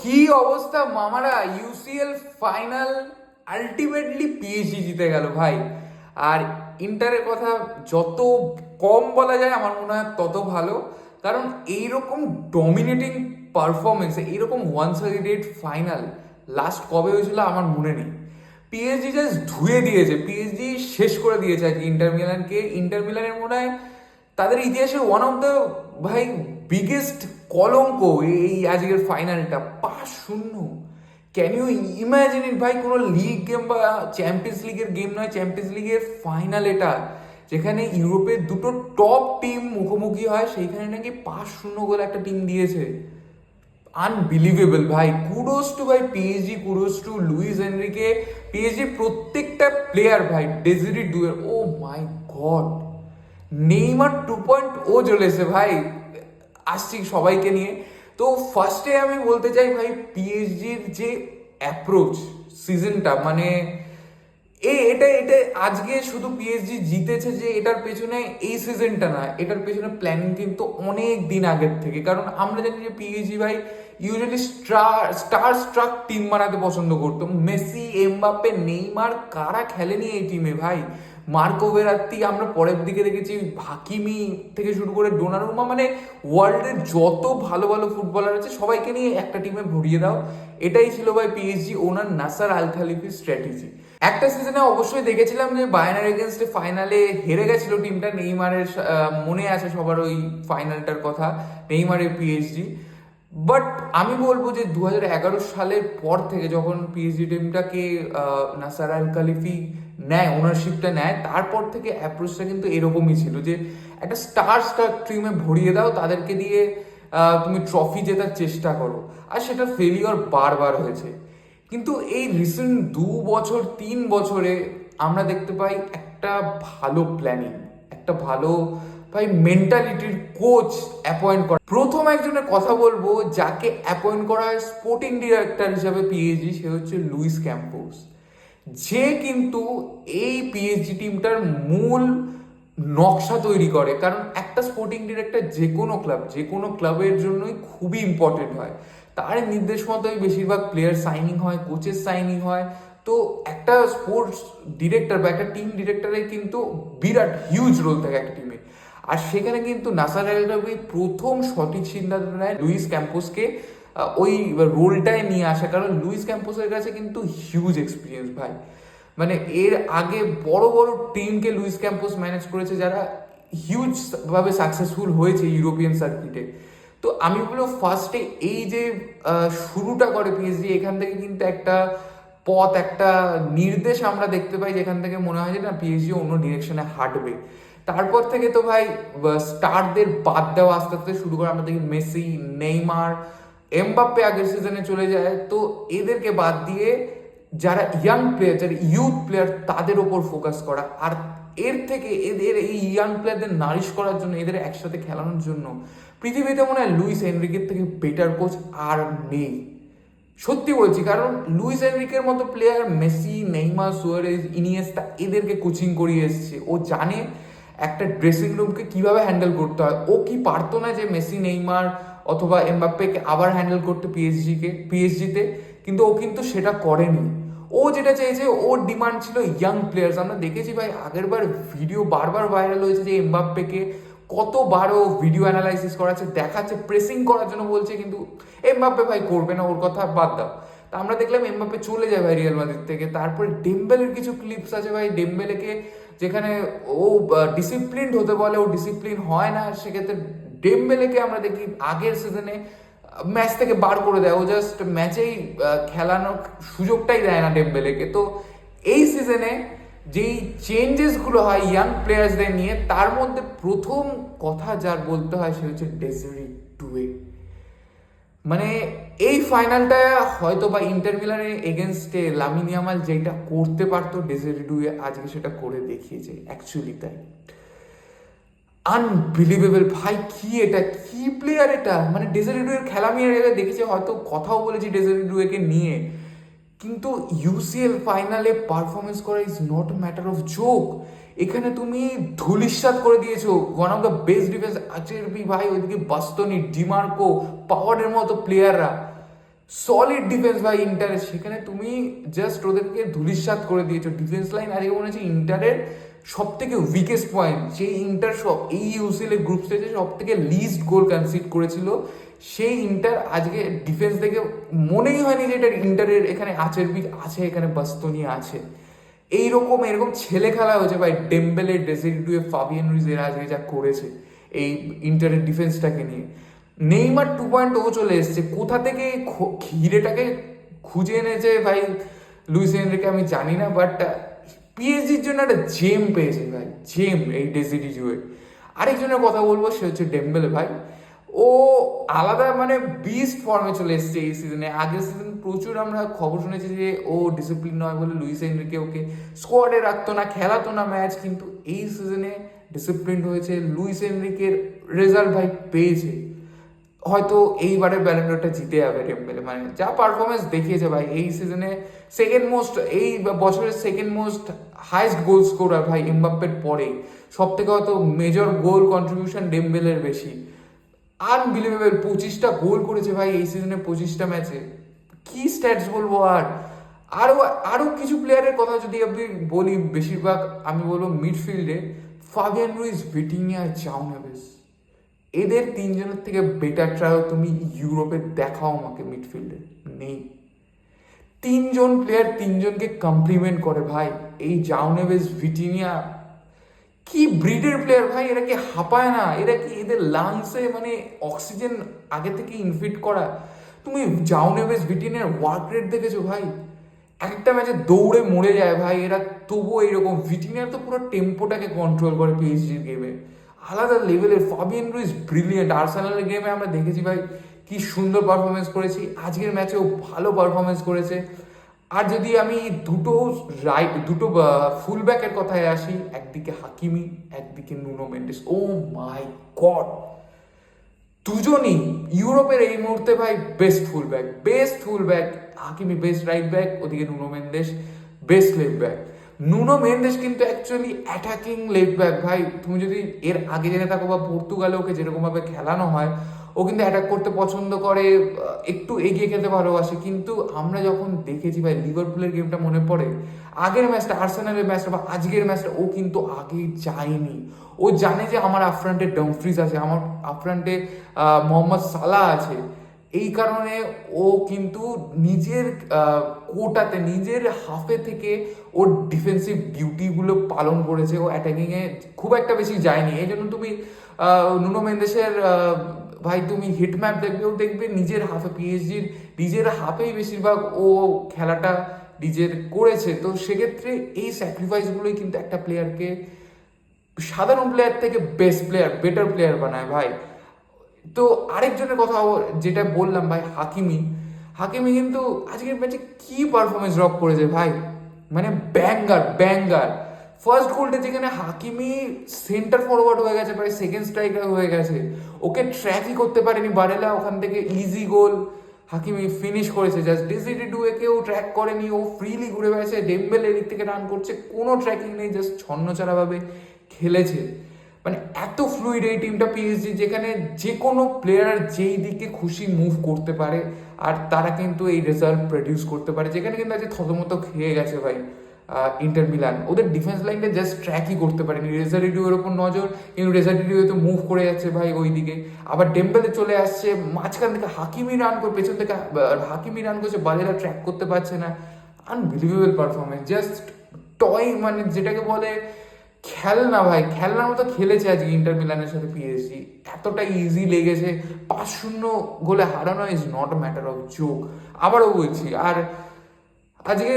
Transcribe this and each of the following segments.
কি অবস্থা মামারা, ইউসিএল ফাইনাল আলটিমেটলি পিএসজি জিতে গেল ভাই। আর ইন্টারের কথা যত কম বলা যায় আমার মনে হয় তত ভালো, কারণ এইরকম ডমিনেটিং পারফরমেন্স, এইরকম ওয়ান সাইডেড ফাইনাল লাস্ট কবে হয়েছিল আমার মনে নেই। পিএসজি জাস্ট ধুয়ে দিয়েছে, পিএসজি শেষ করে দিয়েছে আজকে ইন্টার মিলানকে। ইন্টার মিলানের মনে হয় তাদের ইতিহাসে ওয়ান অফ দ্য ভাই বিগেস্ট কলঙ্ক এই আজকের ফাইনালটা 5-0। ক্যান ইউ ইমাজিন ইট ভাই? কোনো লিগ গেম বা চ্যাম্পিয়ন্স লিগের গেম নয়, চ্যাম্পিয়ন্স লিগের ফাইনাল এটা, যেখানে ইউরোপের দুটো টপ টিম মুখোমুখি হয়, সেইখানে নাকি 5-0 গোল একটা টিম দিয়েছে। আনবিলিভেবল ভাই। কুডোস টু ভাই PSG, kudos to Luis Enrique. PSG প্রত্যেকটা প্লেয়ার ভাই, Desire ডুয়ের, O my god, Neymar 2.0 চলেছে ভাই। আসছি সবাইকে নিয়ে। তো ফার্স্টে আমি বলতে চাই ভাই, পিএসজির যে অ্যাপ্রোচ সিজনটা, মানে এটা এটা আজকে শুধু পিএসজি জিতেছে যে এটার পেছনে এই সিজনটা না, এটার পেছনে প্ল্যানিং কিন্তু অনেক দিন আগের থেকে। কারণ আমরা জানি যে পিএসজি ভাই ইউজুয়ালি স্টার স্ট্রাক টিম বানাতে পছন্দ করতো। মেসি, এমবাপ্পে, নেইমার কারা খেলেনি এই টিমে ভাই? মার্কো ভেরাত্তি, আমরা পরের দিকে দেখেছি হাকিমি থেকে শুরু করে ডোনারুমা, মানে ওয়ার্ল্ডের যত ভালো ভালো ফুটবলার আছে সবাইকে নিয়ে একটা টিমে ভরিয়ে দাও। এটাই ছিল ভাই পিএসজি ওনার নাসার আল খালিফির স্ট্র্যাটেজি। একটা সিজনে অবশ্যই দেখেছিলাম যে বায়ার্নের এগেনস্টে ফাইনালে হেরে গেছিল টিমটা, নেইমারের মনে আছে সবার ওই ফাইনালটার কথা, নেইমারের পিএসজি। বাট আমি বলবো যে 2011 সালের পর থেকে যখন পিএসজি টিমটাকে নাসার আল খালিফি নেয়, ওনারশিপটা নেয়, তারপর থেকে অ্যাপ্রোচটা কিন্তু এরকমই ছিল যে একটা স্টার স্টার টিমে ভরিয়ে দাও, তাদেরকে দিয়ে তুমি ট্রফি জেতার চেষ্টা করো। আর সেটা ফেলিওর বারবার হয়েছে। কিন্তু এই রিসেন্ট 2-3 বছরে আমরা দেখতে পাই একটা ভালো প্ল্যানিং, একটা ভালো ভাই মেন্টালিটির কোচ অ্যাপয়েন্ট করা। প্রথম একজনের কথা বলবো যাকে অ্যাপয়েন্ট করা হয় স্পোর্টিং ডিরেক্টর হিসাবে পিএসজি, সে হচ্ছে লুইস ক্যাম্পোস, যে কিন্তু এই পিএসজি টিমটার মূল নকশা তৈরি করে। কারণ একটা স্পোর্টিং ডিরেক্টর যে কোনো ক্লাবের জন্যই খুবই ইম্পর্টেন্ট হয়। তার নির্দেশ মতোই বেশিরভাগ প্লেয়ার সাইনিং হয়, কোচের সাইনিং হয়। তো একটা স্পোর্টস ডিরেক্টর বা একটা টিম ডিরেক্টরের কিন্তু বিরাট হিউজ রোল থাকে একটা টিমে। আর সেখানে কিন্তু নাসার আল খালিফি প্রথম সঠিক সিদ্ধান্ত নেয় লুইস ক্যাম্পোসকে ওই রোলটায় নিয়ে আসা। কারণ লুইস ক্যাম্পোসের কাছে কিন্তু হিউজ এক্সপিরিয়েন্স ভাই। মানে এর আগে বড় বড় টিমকে লুইস ক্যাম্পোস ম্যানেজ করেছে যারা হিউজ ভাবে সাকসেসফুল হয়েছে ইউরোপিয়ান সার্কিটে। তো আমি বলবো ফার্স্টে এই যে শুরুটা করে পিএসজি, এখান থেকে কিন্তু একটা পথ, একটা নির্দেশ আমরা দেখতে পাই, যেখান থেকে মনে হয় যে না পিএসজি অন্য ডিরেকশনে হাঁটবে। তারপর থেকে তো ভাই স্টারদের বাদ দেওয়া আস্তে আস্তে শুরু করে, আমরা দেখি মেসি, নেইমার, এমবাপ্পে আগের সিজনে চলে যায়, তো এদেরকে বাদ দিয়ে যারা ইয়াং প্লেয়ার, যারা ইউথ প্লেয়ার, তাদের ওপর ফোকাস করা। আর এর থেকে এদের এই ইয়াং প্লেয়ারদের নারিশ করার জন্য, এদের একসাথে খেলানোর জন্য পৃথিবীতে মনে হয় লুইস এনরিকের থেকে বেটার কোচ আর নেই। সত্যি বলছি, কারণ লুইস এনরিকের মতো player Messi, Neymar, Suarez, Iniesta এদেরকে কোচিং করিয়ে এসছে। ও জানে একটা ড্রেসিং রুমকে কিভাবে হ্যান্ডেল করতে হয়। ও কি পারতো না যে মেসি, নেইমার অথবা এমবাপ্পেকে আবার হ্যান্ডেল করতে পিএসজিতে? কিন্তু ও কিন্তু সেটা করেনি। ও যেটা চেয়েছে, ওর ডিমান্ড ছিল ইয়াং প্লেয়ার্স। আমরা দেখেছি ভাই আগের বার ভিডিও বারবার ভাইরাল হয়েছে যে এমবাপ্পেকে কতবার ও ভিডিও অ্যানালাইসিস করাচ্ছে, দেখাচ্ছে, প্রেসিং করার জন্য বলছে, কিন্তু এমবাপ্পে ভাই করবে না, ওর কথা বাদ দাও। তা আমরা দেখলাম এমবাপ্পে চলে যায় ভাই রিয়াল মাদ্রিদ থেকে। তারপরে ডেম্বেলের কিছু ক্লিপস আছে ভাই, ডেম্বেলেকে যেখানে ও ডিসিপ্লিনড হতে বলে ও ডিসিপ্লিন হয় না, সেক্ষেত্রে ডেম্বেলেকে আমরা দেখি আগের সিজনে ম্যাচ থেকে বার করে দেয়। ও জাস্ট ম্যাচেই খেলানোর সুযোগটাই দেয় না ডেম্বেলেকে। তো এই সিজনে যেই চেঞ্জেসগুলো হয় ইয়াং প্লেয়ার্সদের নিয়ে, তার মধ্যে প্রথম কথা যার বলতে হয় সে হচ্ছে ডেজেরি ডুয়ে। মানে এই ফাইনালটা হয়তো বা ইন্টার মিলানের এগেনস্টে লামিন ইয়ামাল যেটা করতে পারতো, ডেজেরি ডুয়ে আজকে সেটা করে দেখিয়েছে। অ্যাকচুয়ালি তাই আনবিলিভেবল ভাই। কি এটা, কি প্লেয়ার এটা! মানে ডেজেরি ডুয়ের খেলা আমি এর আগে দেখেছি, হয়তো কথাও বলেছি ডেজেরি ডুয়েকে নিয়ে, কিন্তু ইউসিএল ফাইনালে পারফরমেন্স করা is not a matter of joke. এখানে তুমি ধুলিস্বাদ করে দিয়েছো one of the best defence. Acerbi ভাই, ওইদিকে বাস্তনি, ডিমার্কো, পাওয়ারের মতো প্লেয়াররা। সলিড ডিফেন্স ভাই ইন্টারের, সেখানে তুমি জাস্ট ওদেরকে ধূলিসাৎ করে দিয়েছো। ডিফেন্স লাইন আজকে মনে হচ্ছে ইন্টারের সব থেকে উইকেস্ট পয়েন্ট। যে ইন্টার সব এই ইউসিএল এর গ্রুপ স্টেজে সব থেকে লিস্ট গোল কনসিড করেছিল, সেই ইন্টার আজকে ডিফেন্স দেখে মনেই হয়নি যে এটা ইন্টারের এখানে আচেরবিক আছে, এখানে বাস্তনি আছে। এরকম ছেলে খেলা হয়েছে ভাই। ডেম্বেলে, ডেসিরিডুয়ে, ফাবিয়ান রুইজ এরা আজকে যা করেছে এই ইন্টারের ডিফেন্সটাকে নিয়ে। নেইমার 2.0 চলে এসছে, কোথা থেকে হিরেটাকে খুঁজে এনেছে ভাই লুইস এনরিকে আমি জানি না, বাট পিএসজির জন্য একটা জেম পেয়েছে ভাই, জেম এই ডেসিরিডুয়ে। আরেকজনের কথা বলবো, সে হচ্ছে ডেম্বেলে ভাই। ও আলাদা মানে বিস্ট ফর্মে চলে এসছে এই সিজনে। আগের সিজন প্রচুর আমরা খবর শুনেছি যে ও ডিসিপ্লিন নয় বলে লুইস এনরিকে ওকে স্কোয়াডে রাখতো না, খেলাতো না ম্যাচ, কিন্তু এই সিজনে ডিসিপ্লিন হয়েছে। লুইস এনরিকের রেজাল্ট ভাই পেয়েছে, হয়তো এইবারের ব্যালেন্ডরটা জিতে যাবে ডেম্বেলে। মানে যা পারফরমেন্স দেখিয়েছে ভাই এই সিজনে, সেকেন্ড মোস্ট, এই বছরের second most highest goal scorer ভাই এমবাপ্পের পরেই। সব থেকে হয়তো মেজর গোল কন্ট্রিবিউশন ডেম্বেলের বেশি। আনবিলিভেবল, 25টা গোল করেছে ভাই এই সিজনে 25টা ম্যাচে। কি স্ট্যাটস বলবো। আর আরো আরো কিছু প্লেয়ারের কথা যদি আমি বলি, বেশিরভাগ আমি বলবো মিডফিল্ডে ফাবিয়ান রুইজ, ভিটিনিয়া, জাও নেভেস, এদের তিনজনের থেকে বেটার ট্রায়াল তুমি ইউরোপে দেখাও আমাকে মিডফিল্ডে নেই। তিনজন প্লেয়ার তিনজনকে কমপ্লিমেন্ট করে ভাই। এই জাও নেভেস, ভিটিনিয়া কি ব্রিডের প্লেয়ার ভাই, এরা কি হাঁপায় না? এরা কি এদের লাংসে মানে অক্সিজেন আগে থেকে ইনফিট করা? তুমি জাও নেভেস, ভিটিনিয়ার ওয়ার্ক রেট দেখেছো ভাই? একটা ম্যাচে দৌড়ে মরে যায় ভাই এরা, তবুও এইরকম। ভিটিনিয়ার তো পুরো টেম্পোটাকে কন্ট্রোল করে পিএসজির গেমে, আলাদা লেভেলের। Fabian Ruiz brilliant. আর্সেনালের গেমে আমরা দেখেছি ভাই কি সুন্দর পারফরমেন্স করেছি, আজকের ম্যাচেও ভালো পারফরমেন্স করেছে। আর যদি আমি দুটো ফুল ব্যাকের কথায় আসি, একদিকে হাকিমি, একদিকে Nuno Mendes. Oh my god, দুজনই ইউরোপের এই মুহূর্তে ভাই best full back. Hakimi best right back, ওদিকে Nuno Mendes best left back. Nuno Mendes কিন্তু অ্যাকচুয়ালি অ্যাটাকিং লেফট ব্যাক ভাই। তুমি যদি এর আগে জেনে থাকো বা পর্তুগালে ওকে যেরকমভাবে খেলানো হয়, ও কিন্তু অ্যাটাক করতে পছন্দ করে, একটু এগিয়ে খেলতে ভালোবাসে। কিন্তু আমরা যখন দেখেছি ভাই লিভারপুলের গেমটা মনে পড়ে, আগের ম্যাচটা, আর্সেনালের ম্যাচটা বা আজকের ম্যাচটা, ও কিন্তু আগে যায়নি। ও জানে যে আমার আফ্রান্টে ডামফ্রিজ আছে, আমার আফ্রান্টে মোহাম্মদ সালাহ আছে। এই কারণে ও কিন্তু নিজের কোটাতে, নিজের হাফে থেকে ওর ডিফেন্সিভ ডিউটিগুলো পালন করেছে। ও অ্যাটাকিংয়ে খুব একটা বেশি যায়নি। এই জন্য তুমি নুনো মেন্ডেসের ভাই তুমি হিট ম্যাপ দেখবে নিজের হাফে, পিএসজির নিজের হাফেই বেশিরভাগ ও খেলাটা নিজের করেছে। তো সেক্ষেত্রে এই স্যাক্রিফাইসগুলোই কিন্তু একটা প্লেয়ারকে সাধারণ প্লেয়ার থেকে বেস্ট প্লেয়ার, বেটার প্লেয়ার বানায় ভাই। তো আরেকজনের কথা যেটা বললাম ভাই, হাকিমি কিন্তু আজকের ম্যাচে কি পারফরমেন্স ড্রপ করেছে ভাই, মানে ব্যাঙ্গার। ফার্স্ট গোলটা যেখানে হাকিমি সেন্টার ফরওয়ার্ড হয়ে গেছে, প্রায় সেকেন্ড স্ট্রাইকার হয়ে গেছে, ওকে ট্র্যাকই করতে পারেনি বারেলা, ওখান থেকে ইজি গোল হাকিমি ফিনিশ করেছে। জাস্ট ডেসিরিডুয়েকেও ট্র্যাক করেনি, ও ফ্রিলি ঘুরে বেড়াচ্ছে, ডেম্বেলে এদিক থেকে রান করছে, কোনো ট্র্যাকিং নেই, জাস্ট ছন্নছাড়াভাবে খেলেছে। মানে এত ফ্লুইড এই টিমটা পিএসজি, যেখানে যে কোনো প্লেয়ার যেই দিকে খুশি মুভ করতে পারে আর তারা কিন্তু এই রেজাল্ট প্রডিউস করতে পারে। যেখানে কিন্তু আজকে থতমত খেয়ে গেছে ভাই ইন্টার মিলান, ওদের ডিফেন্স লাইনটা জাস্ট ট্র্যাকই করতে পারেনি। রেজারিডিওর ওপর নজর, কিন্তু রেজারিডিও তো মুভ করে যাচ্ছে ভাই ওই দিকে, আবার ডেম্বেলে চলে আসছে মাঝখান থেকে, হাকিমি রান করে পেছন থেকে, হাকিমি রান করছে, বাজেরা ট্র্যাক করতে পারছে না। আনবিলিভেবল পারফরমেন্স, জাস্ট টয়, মানে যেটাকে বলে খেলনা ভাই, খেলনার মতো খেলেছে আজকে ইন্টার মিলানের সাথে পিএসজি। এতটা ইজি লেগেছে, 5-0 গোলে হারানো is not a matter of joke, আবারও বলছি। আর আজকে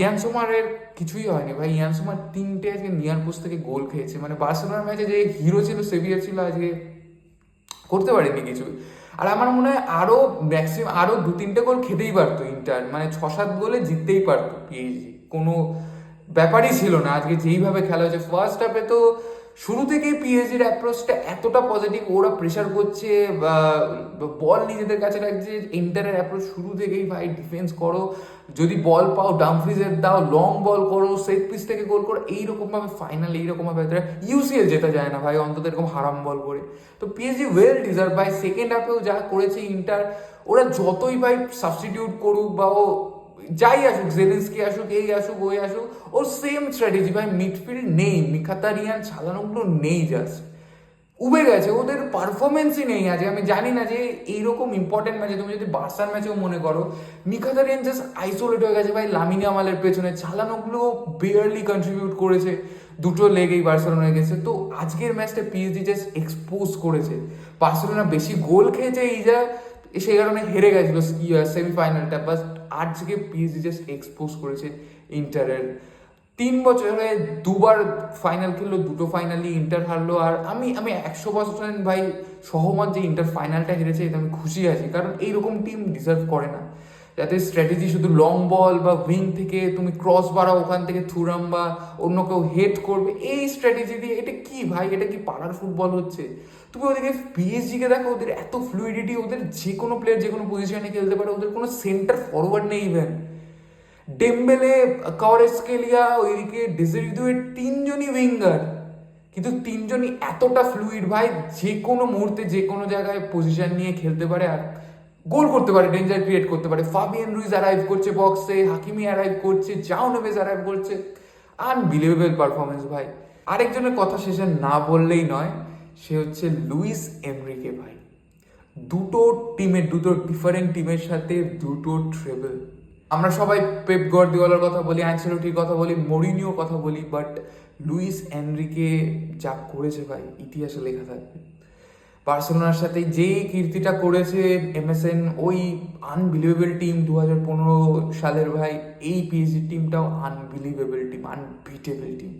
ইয়ান সোমারের কিছুই হয়নি ভাই। ইয়ান সোমার 3টে আজকে নিয়ার পোস্ট থেকে গোল খেয়েছে, মানে বার্সেলোনার ম্যাচে যে হিরো ছিল, সেভিয়ার ছিল, আজকে করতে পারেনি কিছু। আর আমার মনে হয় আরো 2-3টে গোল খেতেই পারতো ইন্টার, মানে 6-7 গোলে জিততেই পারতো পিএসজি, কোনো ব্যাপারই ছিল না। আজকে যেইভাবে খেলা হয়েছে ফার্স্ট হাফে, তো শুরু থেকেই পিএসজির অ্যাপ্রোচটা এতটা পজিটিভ, ওরা প্রেশার করছে, বল নিজেদের কাছে রাখছে। ইন্টারের অ্যাপ্রোচ শুরু থেকেই ভাই ডিফেন্স করো, যদি বল পাও ডামফ্রিজের দাও, লং বল করো, সেট পিস থেকে গোল করো, এইরকমভাবে ফাইনাল, এইরকমভাবে ইউসিএল জেতা যায় না ভাই অন্তত এরকম হারাম বল করে। তো পিএসজি ওয়েল ডিজার্ভ ভাই। সেকেন্ড হাফেও যা করেছে ইন্টার, ও ওরা যতই ভাই সাবস্টিটিউট করুক বা ও যাই আসুক, জেলেন্সকি আসুক, এই আসুক, ওই আসুক, ওর সেম স্ট্র্যাটেজি ভাই। মিডফিল্ড নেই, মিখাতারিয়ান চালানোগুলো নেই, জাস্ট উবে গেছে, ওদের পারফরমেন্সই নেই আজকে। আমি জানি না যে এইরকম ইম্পর্টেন্ট ম্যাচে, তুমি যদি বার্সার ম্যাচেও মনে করো, মিখাতারিয়ান জাস্ট আইসোলেট হয়ে গেছে ভাই লামিনে আমালের পেছনে, চালানোগুলো বিয়ারলি কন্ট্রিবিউট করেছে, দুটো লেগেই বার্সেলোনা গেছে। তো আজকের ম্যাচটা পিএসজি জাস্ট এক্সপোজ করেছে, বার্সেলোনা বেশি গোল খেয়েছে এই যা, সেই কারণে হেরে গেছিল সেমিফাইনালটা, বাট আজকে পিএসজি জাস্ট এক্সপোজ করেছে ইন্টারের। 3 বছরে দুবার ফাইনাল খেললো, দুটো ফাইনালি ইন্টার হারলো। আর আমি আমি 100% ভাই সহমত যে ইন্টার ফাইনালটা হেরেছে, এতে আমি খুশি আছি, কারণ এইরকম টিম ডিজার্ভ করে না, যাতে স্ট্র্যাটেজি শুধু লং বল বা উইং থেকে তুমি ক্রস বাড়াও, ওখান থেকে থুরাম বা অন্য কেউ হেড করবে, এই স্ট্র্যাটেজি দিয়ে এটা কি ভাই, এটা কি পাড়ার ফুটবল হচ্ছে? তুমি ওদিকে পিএসজিকে দেখো, ওদের এত ফ্লুইডিটি, ওদের যে কোনো প্লেয়ার যে কোনো পজিশনে খেলতে পারে, ওদের কোনো সেন্টার ফরওয়ার্ড নেই ইভেন। ডেম্বেলে, কাওয়ারেজকেলিয়া, ওইদিকে ডেজারিদুয়ের, তিনজনই উইঙ্গার, কিন্তু তিনজনই এতটা ফ্লুইড ভাই, যে কোনো মুহূর্তে যে কোনো জায়গায় পজিশন নিয়ে খেলতে পারে আর গোল করতে পারে, ডেঞ্জার ক্রিয়েট করতে পারে। ফাবিয়ান রুইজ অ্যারাইভ করছে বক্সে, হাকিমি অ্যারাইভ করছে, জাও নেভেজ অ্যারাইভ করছে, আনবিলিভেবল পারফরমেন্স ভাই। আরেকজনের কথা শেষে না বললেই নয়, সে হচ্ছে লুইস এনরিকে ভাই। দুটো টিমের, দুটো ডিফারেন্ট টিমের সাথে দুটো ট্রেবল। আমরা সবাই পেপ গার্দিওলার কথা বলি, অ্যানচেলোটির কথা বলি, মরিনিওর কথা বলি, বাট লুইস এনরিকে যা করেছে ভাই, ইতিহাসে লেখা থাকবে। বার্সেলোনার সাথে যেই কীর্তিটা করেছে এমএসএন, ওই আনবিলিভেবল টিম 2015 সালের ভাই, এই পিএসজি টিমটাও আনবিলিভেবল টিম, আনবিটেবল টিম।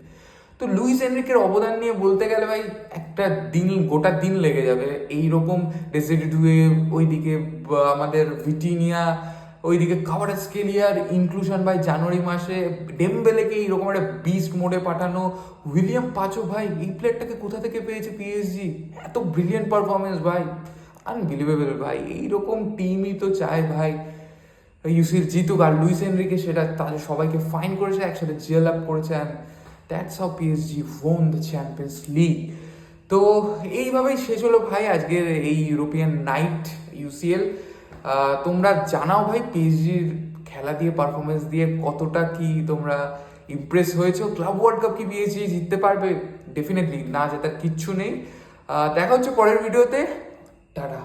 তো লুইস এনরিকের অবদান নিয়ে বলতে গেলে ভাই একটা দিন, গোটা দিন লেগে যাবে। এইরকম ডেসিডিডুয়ে, ওইদিকে আমাদের ভিটিনিয়া, ওইদিকে কাভারাজকেলিয়ার ইনক্লুশন ভাই জানুয়ারি মাসে, ডেমবেলেকে এইরকম একটা বিস্ট মোডে পাঠানো, উইলিয়াম পাচো ভাই, এই প্লেয়ারটাকে কোথা থেকে পেয়েছে পিএসজি, এত ব্রিলিয়েন্ট পারফরমেন্স ভাই, আনবিলিভেবল ভাই। এইরকম টিমই তো চায় ভাই ইউসির জিতুক, আর লুইস এনরিকে সেটা তাদের সবাইকে ফাইন করেছে, একসাথে জেল আপ করেছে, and that's how PSG won the champions league. তো এইভাবেই শেষ হলো ভাই আজকের এই ইউরোপিয়ান নাইট ইউসিএল। তোমরা জানাও ভাই পিএসজির খেলা দিয়ে, পারফরমেন্স দিয়ে কতটা কি তোমরা ইমপ্রেস হয়েছো। ক্লাব ওয়ার্ল্ড কাপ কি পিএসজি জিততে পারবে? ডেফিনেটলি না, জেতার কিচ্ছু নেই। দেখা হচ্ছে পরের ভিডিওতে, টাটা।